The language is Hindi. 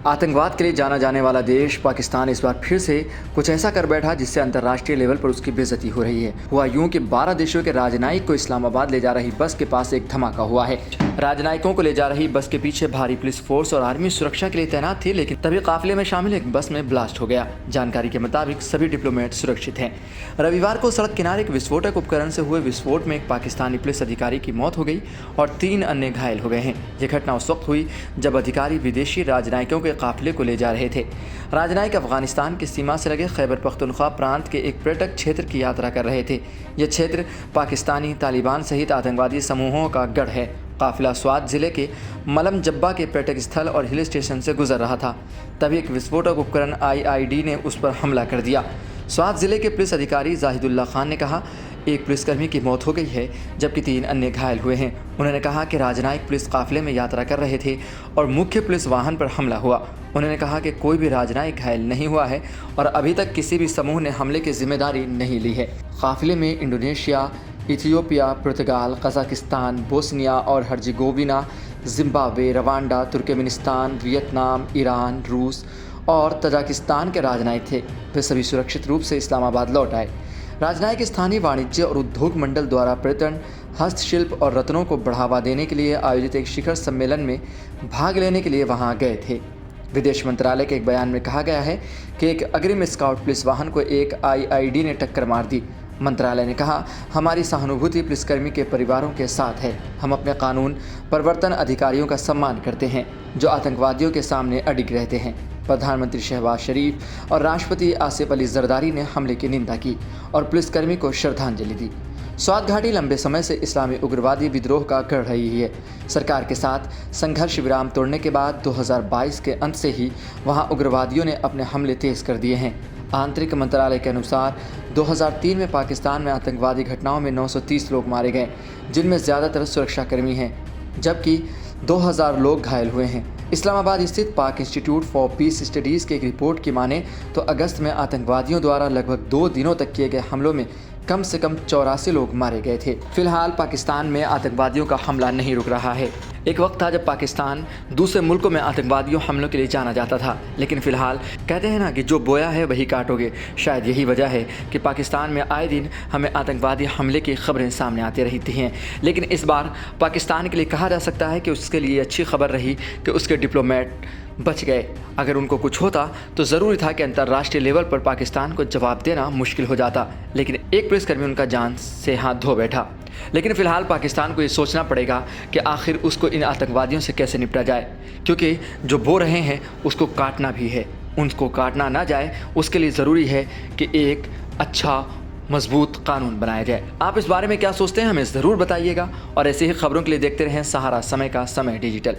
आतंकवाद के लिए जाना जाने वाला देश पाकिस्तान इस बार फिर से कुछ ऐसा कर बैठा जिससे अंतर्राष्ट्रीय लेवल पर उसकी बेइज्जती हो रही है। हुआ यूं कि 12 देशों के राजनयिक को इस्लामाबाद ले जा रही बस के पास एक धमाका हुआ है। राजनयिकों को ले जा रही बस के पीछे भारी पुलिस फोर्स और आर्मी सुरक्षा के लिए तैनात थी, लेकिन तभी काफिले में शामिल एक बस में ब्लास्ट हो गया। जानकारी के मुताबिक सभी डिप्लोमेट सुरक्षित हैं। रविवार को सड़क किनारे एक विस्फोटक उपकरण से हुए विस्फोट में एक पाकिस्तानी पुलिस अधिकारी की मौत हो गई और 3 अन्य घायल हो गए हैं। यह घटना उस वक्त हुई जब अधिकारी विदेशी राजनयिकों के काफिले को ले जा रहे थे। राजनयिक अफगानिस्तान की सीमा से लगे खैबर पख्तूनख्वा प्रांत के एक पर्यटक क्षेत्र की यात्रा कर रहे थे। यह क्षेत्र पाकिस्तानी तालिबान सहित आतंकवादी समूहों का गढ़ है। काफिला स्वात जिले के मलम जब्बा के पर्यटक स्थल और हिल स्टेशन से गुजर रहा था, तभी एक विस्फोटक उपकरण IID ने उस पर हमला कर दिया। स्वात जिले के पुलिस अधिकारी जाहिदुल्ला खान ने कहा, एक पुलिसकर्मी की मौत हो गई है जबकि 3 अन्य घायल हुए हैं। उन्होंने कहा कि राजनयिक पुलिस काफिले में यात्रा कर रहे थे और मुख्य पुलिस वाहन पर हमला हुआ। उन्होंने कहा कि कोई भी राजनयिक घायल नहीं हुआ है और अभी तक किसी भी समूह ने हमले की जिम्मेदारी नहीं ली है। काफिले में इंडोनेशिया, इथियोपिया, पुर्तगाल, कजाकिस्तान, बोस्निया और Herzegovina, Zimbabwe, Rwanda, Turkmenistan, Vietnam, Iran, रूस और तजाकिस्तान के राजनयिक थे। वे सभी सुरक्षित रूप से इस्लामाबाद लौट आए। राजनयिक स्थानीय वाणिज्य और उद्योग मंडल द्वारा पर्यटन, हस्तशिल्प और रत्नों को बढ़ावा देने के लिए आयोजित एक शिखर सम्मेलन में भाग लेने के लिए वहां गए थे। विदेश मंत्रालय के एक बयान में कहा गया है कि एक अग्रिम स्काउट पुलिस वाहन को एक IID ने टक्कर मार दी। मंत्रालय ने कहा, हमारी सहानुभूति पुलिसकर्मी के परिवारों के साथ है। हम अपने कानून प्रवर्तन अधिकारियों का सम्मान करते हैं जो आतंकवादियों के सामने अडिग रहते हैं। प्रधानमंत्री शहबाज शरीफ और राष्ट्रपति आसिफ अली जरदारी ने हमले की निंदा की और पुलिसकर्मी को श्रद्धांजलि दी। स्वात घाटी लंबे समय से इस्लामी उग्रवादी विद्रोह का गढ़ रही है। सरकार के साथ संघर्ष विराम तोड़ने के बाद 2022 के अंत से ही वहां उग्रवादियों ने अपने हमले तेज कर दिए हैं। आंतरिक मंत्रालय के अनुसार 2003 में पाकिस्तान में आतंकवादी घटनाओं में 930 लोग मारे गए, जिनमें ज़्यादातर सुरक्षाकर्मी हैं, जबकि 2000 लोग घायल हुए हैं। इस्लामाबाद स्थित पाक इंस्टीट्यूट फॉर पीस स्टडीज़ की एक रिपोर्ट की माने तो अगस्त में आतंकवादियों द्वारा लगभग 2 दिनों तक किए गए हमलों में कम से कम 84 लोग मारे गए थे। फिलहाल पाकिस्तान में आतंकवादियों का हमला नहीं रुक रहा है। एक वक्त था जब पाकिस्तान दूसरे मुल्कों में आतंकवादियों हमलों के लिए जाना जाता था, लेकिन फिलहाल कहते हैं ना कि जो बोया है वही काटोगे। शायद यही वजह है कि पाकिस्तान में आए दिन हमें आतंकवादी हमले की खबरें सामने आती रहती हैं। लेकिन इस बार पाकिस्तान के लिए कहा जा सकता है कि उसके लिए अच्छी खबर रही कि उसके डिप्लोमेट बच गए। अगर उनको कुछ होता तो ज़रूरी था कि अंतर्राष्ट्रीय लेवल पर पाकिस्तान को जवाब देना मुश्किल हो जाता, लेकिन एक पुलिसकर्मी उनका जान से हाथ धो बैठा। लेकिन फ़िलहाल पाकिस्तान को ये सोचना पड़ेगा कि आखिर उसको इन आतंकवादियों से कैसे निपटा जाए, क्योंकि जो बो रहे हैं उसको काटना भी है। उनको काटना ना जाए उसके लिए ज़रूरी है कि एक अच्छा मजबूत कानून बनाया जाए। आप इस बारे में क्या सोचते हैं, हमें ज़रूर बताइएगा और ऐसे ही खबरों के लिए देखते रहें सहारा समय का समय डिजिटल।